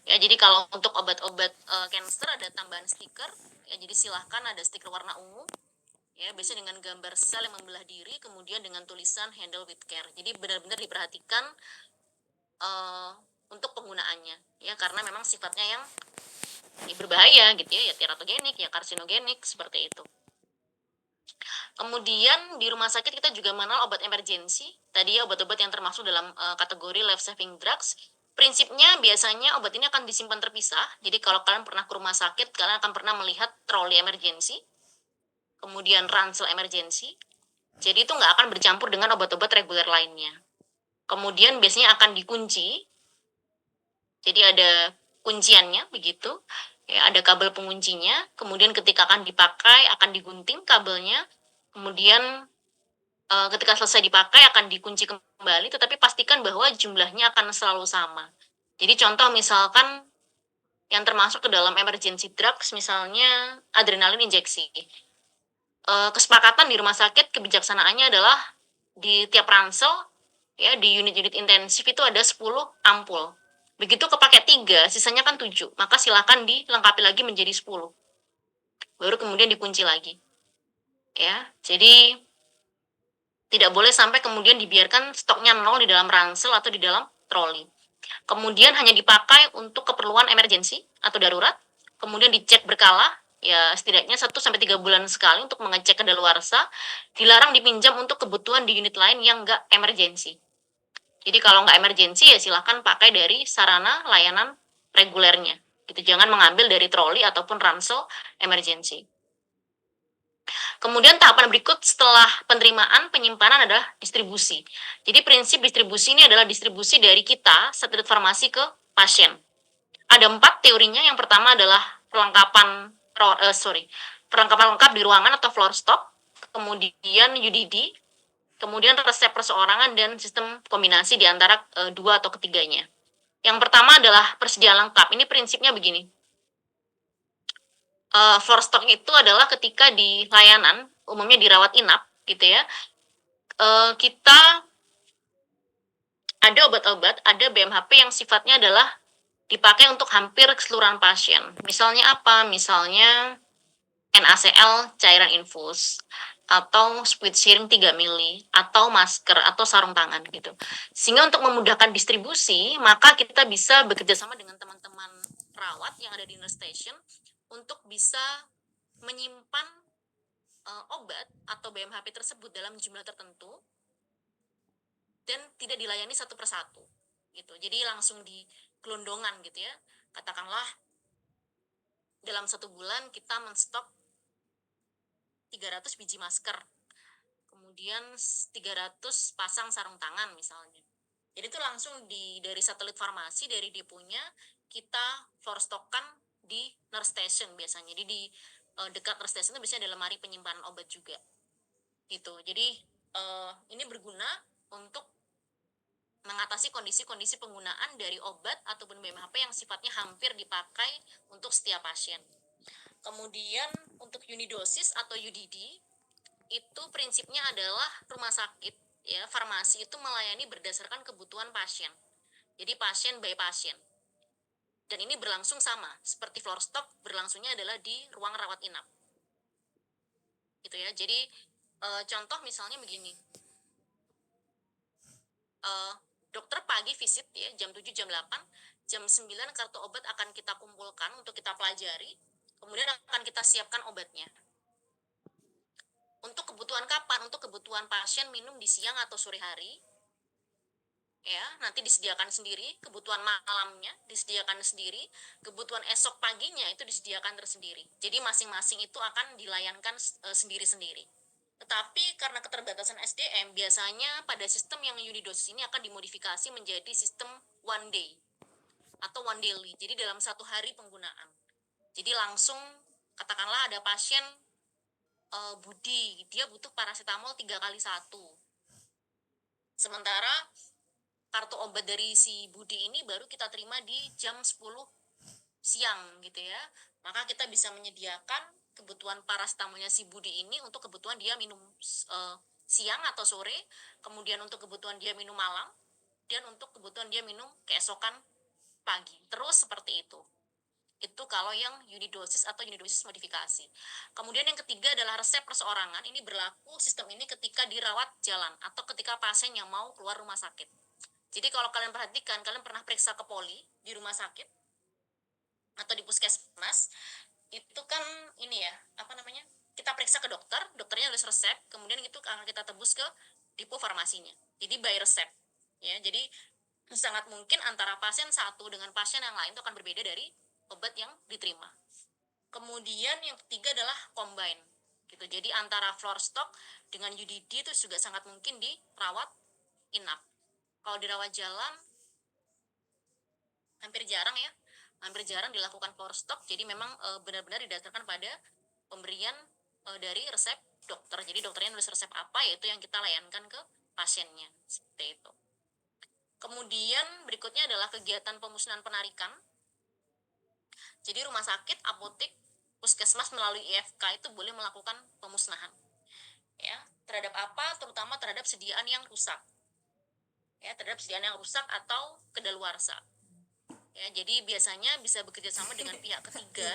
Ya, jadi kalau untuk obat-obat cancer ada tambahan stiker. Ya, jadi silahkan ada stiker warna ungu. Ya, biasanya dengan gambar sel yang membelah diri, kemudian dengan tulisan handle with care. Jadi benar-benar diperhatikan untuk penggunaannya. Ya, karena memang sifatnya yang berbahaya gitu ya teratogenik, ya karsinogenik, seperti itu. Kemudian di rumah sakit kita juga mengenal obat emergensi. Tadi ya obat-obat yang termasuk dalam kategori life saving drugs. Prinsipnya biasanya obat ini akan disimpan terpisah. Jadi kalau kalian pernah ke rumah sakit, kalian akan pernah melihat troli emergensi, kemudian ransel emergensi. Jadi itu nggak akan bercampur dengan obat-obat reguler lainnya. Kemudian biasanya akan dikunci. Jadi ada kunciannya begitu. Ya, ada kabel penguncinya. Kemudian ketika akan dipakai akan digunting kabelnya. Kemudian ketika selesai dipakai akan dikunci kembali, tetapi pastikan bahwa jumlahnya akan selalu sama. Jadi contoh misalkan yang termasuk ke dalam emergency drugs, misalnya adrenalin injeksi. Kesepakatan di rumah sakit kebijaksanaannya adalah di tiap ransel, ya di unit-unit intensif itu ada 10 ampul. Begitu kepake 3, sisanya kan 7, maka silakan dilengkapi lagi menjadi 10. Baru kemudian dikunci lagi. Ya, jadi tidak boleh sampai kemudian dibiarkan stoknya 0 di dalam ransel atau di dalam troli. Kemudian hanya dipakai untuk keperluan emergensi atau darurat. Kemudian dicek berkala, ya setidaknya 1-3 bulan sekali untuk mengecek kedaluarsa. Dilarang dipinjam untuk kebutuhan di unit lain yang nggak emergensi. Jadi kalau nggak emergensi ya silahkan pakai dari sarana layanan regulernya. Gitu. Jangan mengambil dari troli ataupun ransel emergensi. Kemudian tahapan berikut setelah penerimaan penyimpanan adalah distribusi. Jadi prinsip distribusi ini adalah distribusi dari kita, satelit farmasi, ke pasien. Ada 4 teorinya. Yang pertama adalah perlengkapan lengkap di ruangan atau floor stop, kemudian UDD, kemudian resep perseorangan, dan sistem kombinasi di antara 2 atau ketiganya. Yang pertama adalah persediaan lengkap. Ini prinsipnya begini. Floor stock itu adalah ketika di layanan, umumnya dirawat inap, gitu ya, kita ada obat-obat, ada BMHP yang sifatnya adalah dipakai untuk hampir keseluruhan pasien. Misalnya apa? Misalnya NaCl cairan infus, atau squid syring 3 mili, atau masker, atau sarung tangan gitu. Sehingga untuk memudahkan distribusi, maka kita bisa bekerja sama dengan teman-teman perawat yang ada di nurse station untuk bisa menyimpan obat atau BMHP tersebut dalam jumlah tertentu dan tidak dilayani satu persatu gitu. Jadi langsung di gelondongan gitu ya. Katakanlah dalam 1 bulan kita menstok 300 biji masker, kemudian 300 pasang sarung tangan misalnya. Jadi itu langsung dari satelit farmasi, dari deponya kita floor stockkan di nurse station biasanya. Jadi di dekat nurse station itu biasanya ada lemari penyimpanan obat juga gitu. Jadi ini berguna untuk mengatasi kondisi-kondisi penggunaan dari obat ataupun BMHP yang sifatnya hampir dipakai untuk setiap pasien. Kemudian untuk unidosis atau UDD itu prinsipnya adalah rumah sakit, ya farmasi itu melayani berdasarkan kebutuhan pasien. Jadi pasien by pasien. Dan ini berlangsung sama seperti floor stock, berlangsungnya adalah di ruang rawat inap. Gitu ya. Jadi Contoh misalnya begini, dokter pagi visit ya jam 7 jam 8, jam 9 kartu obat akan kita kumpulkan untuk kita pelajari, kemudian akan kita siapkan obatnya. Untuk kebutuhan kapan? Untuk kebutuhan pasien minum di siang atau sore hari, ya nanti disediakan sendiri, kebutuhan malamnya disediakan sendiri, kebutuhan esok paginya itu disediakan tersendiri. Jadi masing-masing itu akan dilayankan sendiri-sendiri. Tetapi karena keterbatasan SDM, biasanya pada sistem yang unidosis ini akan dimodifikasi menjadi sistem one day atau one daily. Jadi dalam satu hari penggunaan. Jadi langsung katakanlah ada pasien Budi, dia butuh paracetamol 3x1. Sementara kartu obat dari si Budi ini baru kita terima di jam 10 siang gitu ya. Maka kita bisa menyediakan kebutuhan paracetamolnya si Budi ini untuk kebutuhan dia minum siang atau sore, kemudian untuk kebutuhan dia minum malam, dan untuk kebutuhan dia minum keesokan pagi. Terus seperti itu. Itu kalau yang unidosis atau unidosis modifikasi. Kemudian yang ketiga adalah resep perseorangan. Ini berlaku sistem ini ketika dirawat jalan atau ketika pasien yang mau keluar rumah sakit. Jadi kalau kalian perhatikan, kalian pernah periksa ke poli di rumah sakit atau di puskesmas, itu kan ini ya, kita periksa ke dokter, dokternya nulis resep, kemudian itu akan kita tebus ke depo farmasinya. Jadi by resep. Ya, jadi sangat mungkin antara pasien satu dengan pasien yang lain itu akan berbeda dari obat yang diterima. Kemudian yang ketiga adalah combine gitu. Jadi antara floor stock dengan UDD itu juga sangat mungkin dirawat inap. Kalau dirawat jalan hampir jarang dilakukan floor stock. Jadi memang benar-benar didasarkan pada pemberian dari resep dokter. Jadi dokternya nulis resep apa, yaitu yang kita layankan ke pasiennya. Seperti itu. Kemudian berikutnya adalah kegiatan pemusnahan penarikan. Jadi rumah sakit, apotek, puskesmas melalui IFK itu boleh melakukan pemusnahan. Ya, terhadap apa? Terutama terhadap sediaan yang rusak. Ya, terhadap sediaan yang rusak atau kedaluarsa. Ya, jadi biasanya bisa bekerja sama dengan pihak ketiga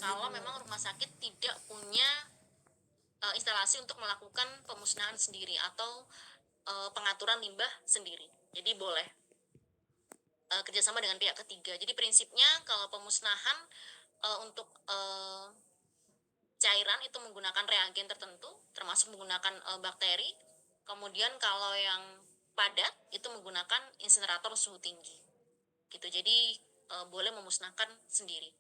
kalau memang rumah sakit tidak punya instalasi untuk melakukan pemusnahan sendiri atau pengaturan limbah sendiri. Jadi boleh kerjasama dengan pihak ketiga. Jadi prinsipnya kalau pemusnahan untuk cairan itu menggunakan reagen tertentu, termasuk menggunakan bakteri. Kemudian kalau yang padat itu menggunakan insinerator suhu tinggi. Gitu. Jadi boleh memusnahkan sendiri.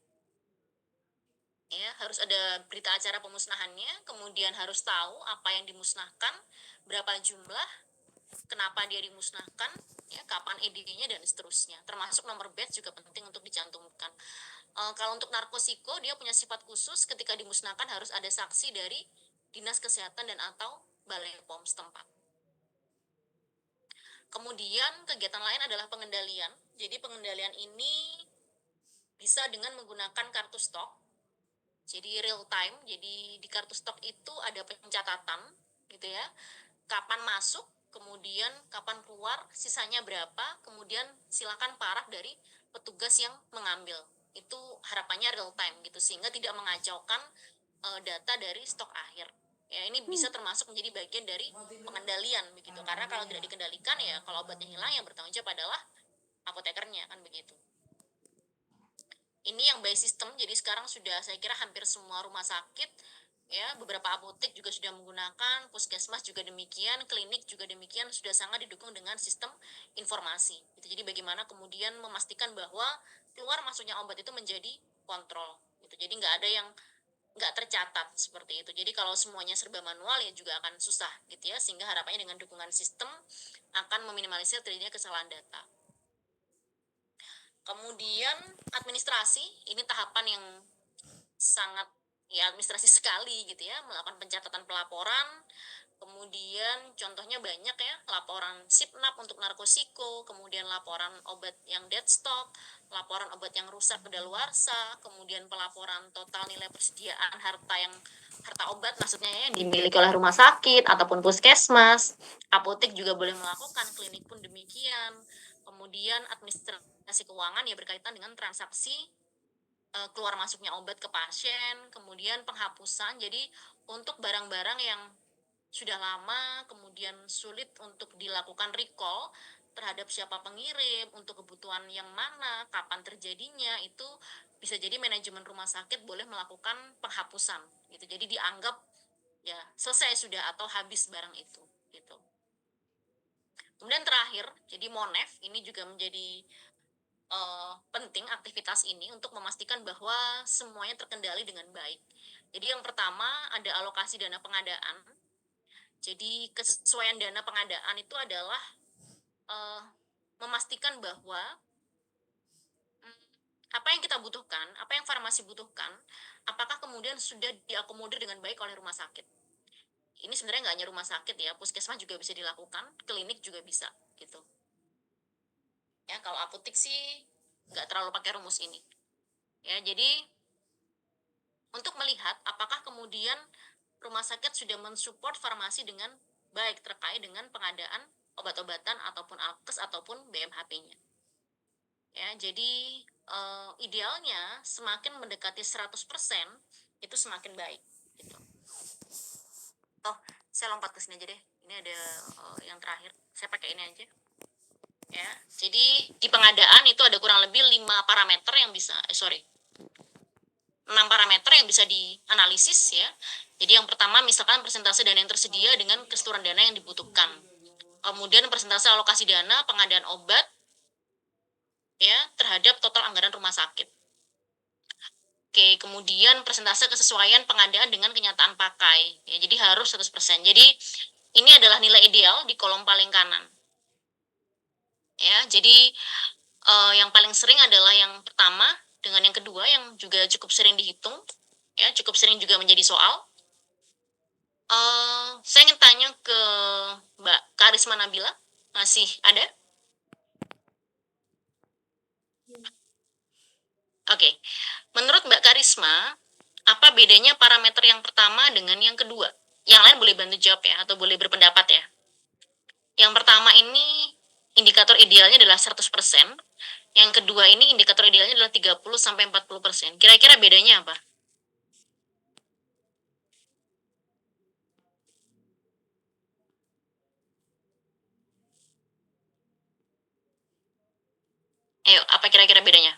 Ya, harus ada berita acara pemusnahannya, kemudian harus tahu apa yang dimusnahkan, berapa jumlah, kenapa dia dimusnahkan, ya, kapan ED-nya dan seterusnya. Termasuk nomor batch juga penting untuk dicantumkan. Kalau untuk narkosiko dia punya sifat khusus, ketika dimusnahkan harus ada saksi dari Dinas Kesehatan dan atau Balai POM setempat. Kemudian kegiatan lain adalah pengendalian. Jadi pengendalian ini bisa dengan menggunakan kartu stok. Jadi real time. Jadi di kartu stok itu ada pencatatan gitu ya. Kapan masuk, kemudian kapan keluar, sisanya berapa, kemudian silakan paraf dari petugas yang mengambil. Itu harapannya real time gitu, sehingga tidak mengacaukan data dari stok akhir. Ya, ini bisa termasuk menjadi bagian dari pengendalian begitu. Karena kalau tidak dikendalikan ya kalau obatnya hilang yang bertanggung jawab adalah apotekernya kan begitu. Ini yang by system, jadi sekarang sudah saya kira hampir semua rumah sakit ya, beberapa apotek juga sudah menggunakan, puskesmas juga demikian, klinik juga demikian, sudah sangat didukung dengan sistem informasi. Jadi bagaimana kemudian memastikan bahwa keluar masuknya obat itu menjadi kontrol. Jadi nggak ada yang nggak tercatat seperti itu. Jadi kalau semuanya serba manual ya juga akan susah gitu ya, sehingga harapannya dengan dukungan sistem akan meminimalisir terjadinya kesalahan data. Kemudian administrasi, ini tahapan yang sangat ya administrasi sekali gitu ya, melakukan pencatatan pelaporan. Kemudian contohnya banyak ya, laporan SIPNAP untuk narkosiko, kemudian laporan obat yang dead stock, laporan obat yang rusak kedaluarsa, kemudian pelaporan total nilai persediaan harta obat maksudnya ya, yang dimiliki oleh rumah sakit ataupun puskesmas. Apotek juga boleh melakukan, klinik pun demikian. Kemudian administrasi keuangan ya berkaitan dengan transaksi keluar masuknya obat ke pasien, kemudian penghapusan. Jadi untuk barang-barang yang sudah lama, kemudian sulit untuk dilakukan recall terhadap siapa pengirim, untuk kebutuhan yang mana, kapan terjadinya, itu bisa jadi manajemen rumah sakit boleh melakukan penghapusan gitu. Jadi dianggap ya selesai sudah atau habis barang itu gitu. Kemudian terakhir, jadi Monef ini juga menjadi penting aktivitas ini untuk memastikan bahwa semuanya terkendali dengan baik. Jadi yang pertama ada alokasi dana pengadaan. Jadi kesesuaian dana pengadaan itu adalah memastikan bahwa apa yang kita butuhkan, apa yang farmasi butuhkan, apakah kemudian sudah diakomodir dengan baik oleh rumah sakit. Ini sebenarnya nggak hanya rumah sakit ya, puskesmas juga bisa dilakukan, klinik juga bisa gitu. Ya kalau apotek sih nggak terlalu pakai rumus ini. Ya jadi untuk melihat apakah kemudian rumah sakit sudah mensupport farmasi dengan baik terkait dengan pengadaan obat-obatan ataupun alkes ataupun BMHP-nya. Ya, jadi idealnya semakin mendekati 100% itu semakin baik gitu. Oh, saya lompat ke sini aja deh. Ini ada yang terakhir. Saya pakai ini aja. Ya, jadi di pengadaan itu ada kurang lebih 5 parameter yang bisa 6 parameter yang bisa dianalisis ya. Jadi yang pertama misalkan persentase dana yang tersedia dengan keseluruhan dana yang dibutuhkan. Kemudian persentase alokasi dana pengadaan obat ya terhadap total anggaran rumah sakit. Oke, kemudian persentase kesesuaian pengadaan dengan kenyataan pakai. Ya, jadi harus 100%. Jadi ini adalah nilai ideal di kolom paling kanan. Ya, jadi yang paling sering adalah yang pertama dengan yang kedua yang juga cukup sering dihitung. Ya, cukup sering juga menjadi soal. Saya ingin tanya ke Mbak Karisma Nabila, masih ada? Oke, menurut Mbak Karisma, apa bedanya parameter yang pertama dengan yang kedua? Yang lain boleh bantu jawab ya, atau boleh berpendapat ya. Yang pertama ini indikator idealnya adalah 100%, yang kedua ini indikator idealnya adalah 30-40%. Kira-kira bedanya apa? Ayo, apa kira-kira bedanya?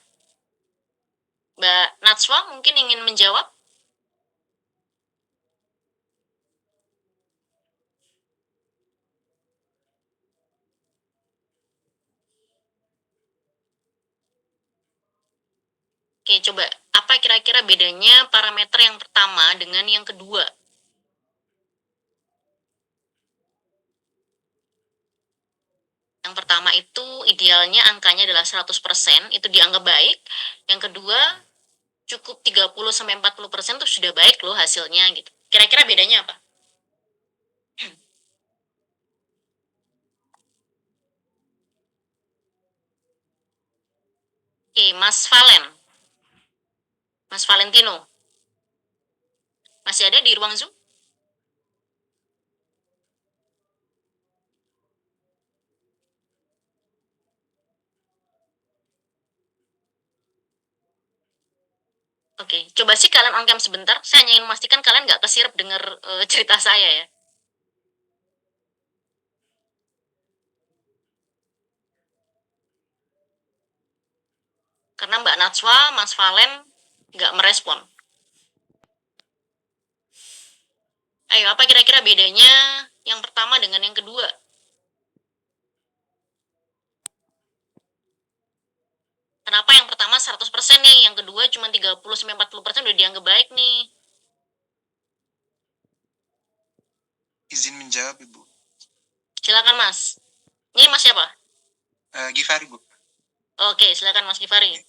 Mbak Natswa mungkin ingin menjawab? Oke, coba apa kira-kira bedanya parameter yang pertama dengan yang kedua? Yang pertama itu idealnya angkanya adalah 100%, itu dianggap baik. Yang kedua, cukup 30-40% itu sudah baik loh hasilnya gitu. Kira-kira bedanya apa? Oke, Mas Valen. Mas Valentino. Masih ada di ruang Zoom? Oke, coba sih kalian on cam sebentar. Saya hanya ingin memastikan kalian nggak kesirep dengar cerita saya ya. Karena Mbak Natswa, Mas Valen nggak merespon. Ayo, apa kira-kira bedanya yang pertama dengan yang kedua? Kenapa yang pertama 100% nih, yang kedua cuma 30-40% udah dianggap baik nih? Izin menjawab, Ibu. Silakan Mas. Ini Mas siapa? Givari, Bu. Oke, silakan Mas Givari.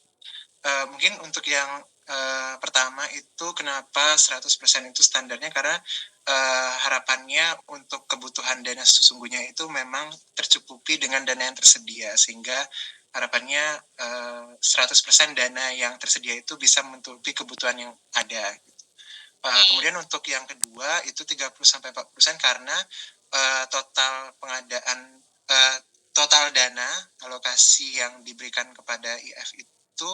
Mungkin untuk yang pertama itu kenapa 100% itu standarnya karena harapannya untuk kebutuhan dana sesungguhnya itu memang tercukupi dengan dana yang tersedia sehingga harapannya 100% dana yang tersedia itu bisa menutupi kebutuhan yang ada. Kemudian untuk yang kedua itu 30-40% karena total pengadaan total dana alokasi yang diberikan kepada IF itu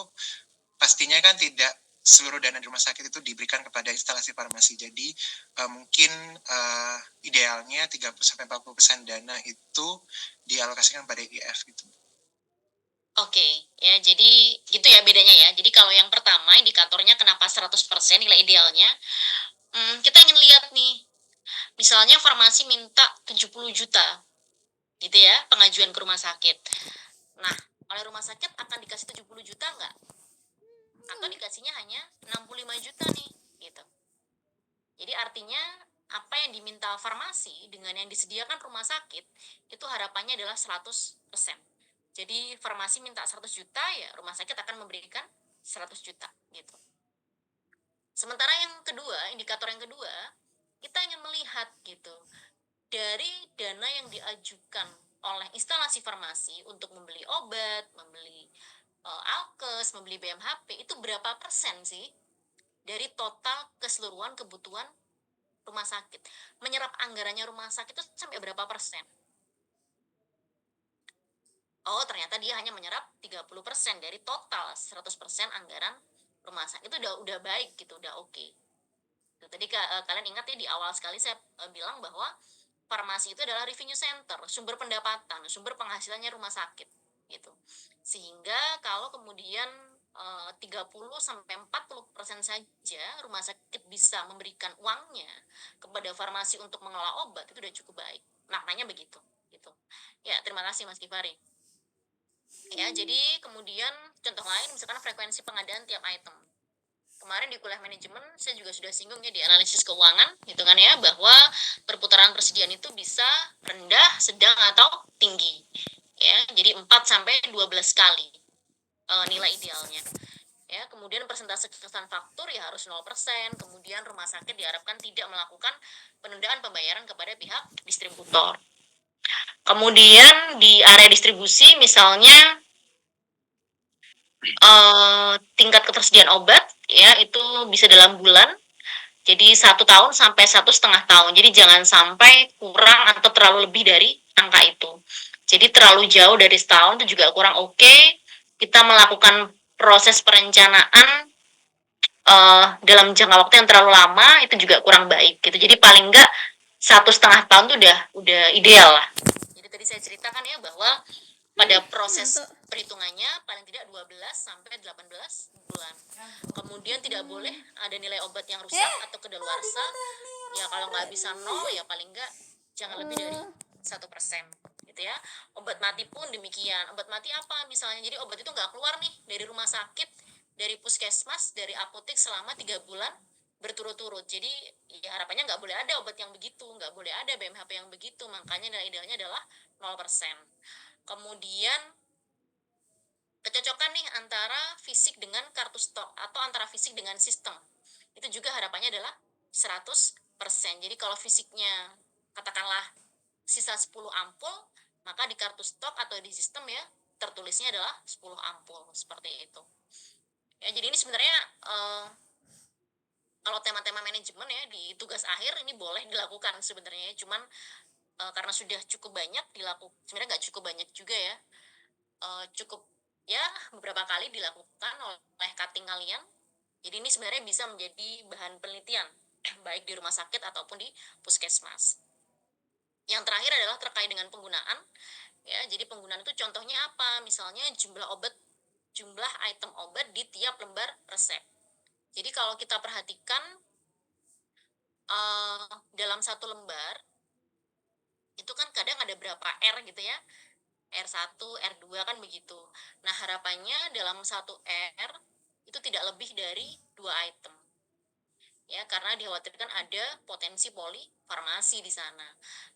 pastinya kan tidak seluruh dana di rumah sakit itu diberikan kepada instalasi farmasi. Jadi mungkin idealnya 30-40% dana itu dialokasikan pada IF gitu. Oke, ya jadi gitu ya bedanya ya. Jadi kalau yang pertama indikatornya kenapa 100% nilai idealnya, kita ingin lihat nih, misalnya farmasi minta 70 juta, gitu ya, pengajuan ke rumah sakit. Nah, oleh rumah sakit akan dikasih 70 juta nggak? Atau dikasihnya hanya 65 juta nih, gitu. Jadi artinya apa yang diminta farmasi dengan yang disediakan rumah sakit, itu harapannya adalah 100%. Jadi farmasi minta 100 juta, ya rumah sakit akan memberikan 100 juta gitu. Sementara yang kedua, indikator yang kedua, kita ingin melihat gitu, dari dana yang diajukan oleh instalasi farmasi untuk membeli obat, membeli alkes, membeli BMHP, itu berapa persen sih dari total keseluruhan kebutuhan rumah sakit. Menyerap anggarannya rumah sakit itu sampai berapa persen? Oh, ternyata dia hanya menyerap 30% dari total 100% anggaran rumah sakit. Itu udah baik gitu, udah oke. Tadi kalian ingat ya di awal sekali saya bilang bahwa farmasi itu adalah revenue center, sumber pendapatan, sumber penghasilannya rumah sakit gitu. Sehingga kalau kemudian 30-40% saja rumah sakit bisa memberikan uangnya kepada farmasi untuk mengelola obat, itu udah cukup baik. Maknanya begitu gitu. Ya, terima kasih Mas Kifari. Ya, jadi kemudian contoh lain misalkan frekuensi pengadaan tiap item. Kemarin di kuliah manajemen saya juga sudah singgung ya di analisis keuangan gitu kan ya, bahwa perputaran persediaan itu bisa rendah, sedang atau tinggi. Ya, jadi 4 sampai 12 kali nilai idealnya. Ya, kemudian persentase kekerasan faktur ya harus 0%, kemudian rumah sakit diharapkan tidak melakukan penundaan pembayaran kepada pihak distributor. Kemudian di area distribusi misalnya tingkat ketersediaan obat ya itu bisa dalam bulan, jadi 1 tahun sampai 1,5 tahun. Jadi jangan sampai kurang atau terlalu lebih dari angka itu. Jadi terlalu jauh dari setahun itu juga kurang oke. Kita melakukan proses perencanaan dalam jangka waktu yang terlalu lama itu juga kurang baik gitu. Jadi paling enggak 1,5 tahun itu udah ideal lah. Jadi tadi saya ceritakan ya bahwa pada proses perhitungannya paling tidak 12 sampai 18 bulan. Kemudian tidak boleh ada nilai obat yang rusak atau kedaluarsa. Ya kalau nggak bisa 0 ya paling nggak jangan lebih dari 1% gitu ya. Obat mati pun demikian. Obat mati apa misalnya? Jadi obat itu nggak keluar nih dari rumah sakit, dari puskesmas, dari apotek selama 3 bulan berturut-turut. Jadi ya harapannya nggak boleh ada obat yang begitu, nggak boleh ada BMHP yang begitu. Makanya nilai idealnya adalah 0%. Kemudian kecocokan nih antara fisik dengan kartu stok atau antara fisik dengan sistem. Itu juga harapannya adalah 100%. Jadi kalau fisiknya katakanlah sisa 10 ampul, maka di kartu stok atau di sistem ya tertulisnya adalah 10 ampul seperti itu. Ya, jadi ini sebenarnya kalau tema-tema manajemen ya di tugas akhir ini boleh dilakukan sebenarnya, cuman karena sudah cukup banyak dilakukan, sebenarnya nggak cukup banyak juga ya, cukup ya beberapa kali dilakukan oleh cutting kalian. Jadi ini sebenarnya bisa menjadi bahan penelitian baik di rumah sakit ataupun di puskesmas. Yang terakhir adalah terkait dengan penggunaan. Ya, jadi penggunaan itu contohnya apa? Misalnya jumlah item obat di tiap lembar resep. Jadi kalau kita perhatikan dalam satu lembar itu kan kadang ada berapa R gitu ya. R1, R2 kan begitu. Nah, harapannya dalam satu R itu tidak lebih dari 2 item. Ya, karena dikhawatirkan ada potensi polifarmasi di sana.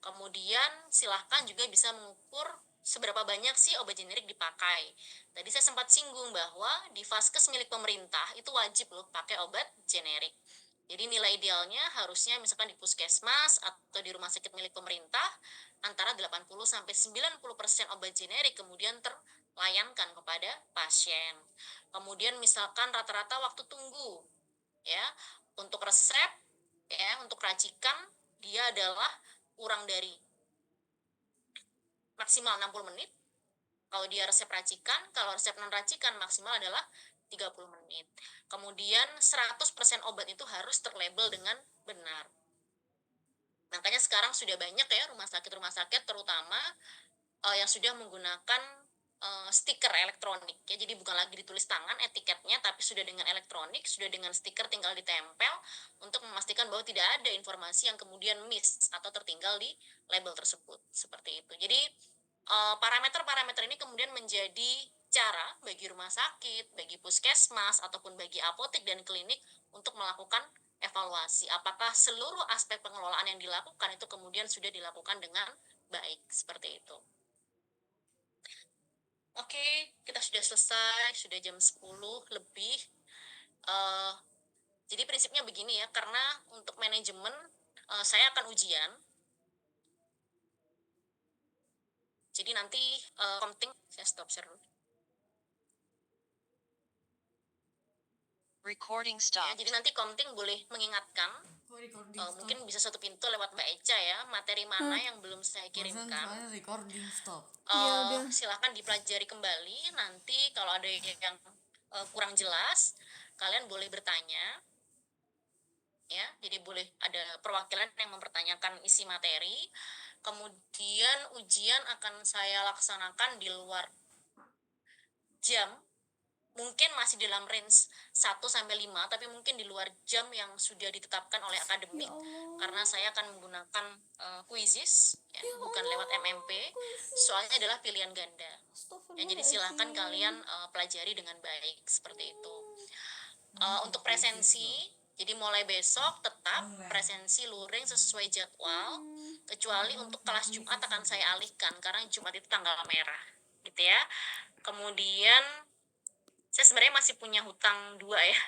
Kemudian silahkan juga bisa mengukur seberapa banyak sih obat generik dipakai. Tadi saya sempat singgung bahwa di vaskes milik pemerintah itu wajib loh pakai obat generik. Jadi nilai idealnya harusnya misalkan di puskesmas atau di rumah sakit milik pemerintah antara 80-90% obat generik kemudian terlayankan kepada pasien. Kemudian misalkan rata-rata waktu tunggu ya untuk resep ya untuk racikan dia adalah kurang dari maksimal 60 menit kalau dia resep racikan. Kalau resep non racikan maksimal adalah 30 menit. Kemudian 100% obat itu harus terlabel dengan benar. Makanya sekarang sudah banyak ya rumah sakit terutama yang sudah menggunakan stiker elektronik ya. Jadi bukan lagi ditulis tangan etiketnya, tapi sudah dengan elektronik, sudah dengan stiker tinggal ditempel untuk memastikan bahwa tidak ada informasi yang kemudian miss atau tertinggal di label tersebut. Seperti itu. Jadi parameter-parameter ini kemudian menjadi cara bagi rumah sakit, bagi puskesmas, ataupun bagi apotek dan klinik untuk melakukan evaluasi. Apakah seluruh aspek pengelolaan yang dilakukan itu kemudian sudah dilakukan dengan baik, seperti itu. Oke, kita sudah selesai, sudah jam 10 lebih. Jadi prinsipnya begini ya, karena untuk manajemen saya akan ujian. Jadi nanti komting, saya stop share dulu. Recording Ya, stopped. jadi nanti komting boleh mengingatkan, mungkin bisa satu pintu lewat Mbak Eca ya, materi mana yang belum saya kirimkan. Recording stop. Silakan dipelajari kembali. Nanti kalau ada yang kurang jelas, kalian boleh bertanya. Ya, jadi boleh ada perwakilan yang mempertanyakan isi materi. Kemudian ujian akan saya laksanakan di luar jam. Mungkin masih dalam range 1-5, tapi mungkin di luar jam yang sudah ditetapkan oleh akademik. Karena saya akan menggunakan quizzes, ya, bukan lewat MMP. Soalnya adalah pilihan ganda. Ya, jadi silakan kalian pelajari dengan baik, seperti itu. Untuk presensi, jadi mulai besok tetap presensi luring sesuai jadwal, kecuali untuk kelas Jumat akan saya alihkan, karena Jumat itu tanggal merah, gitu ya. Kemudian, saya sebenarnya masih punya hutang 2 ya.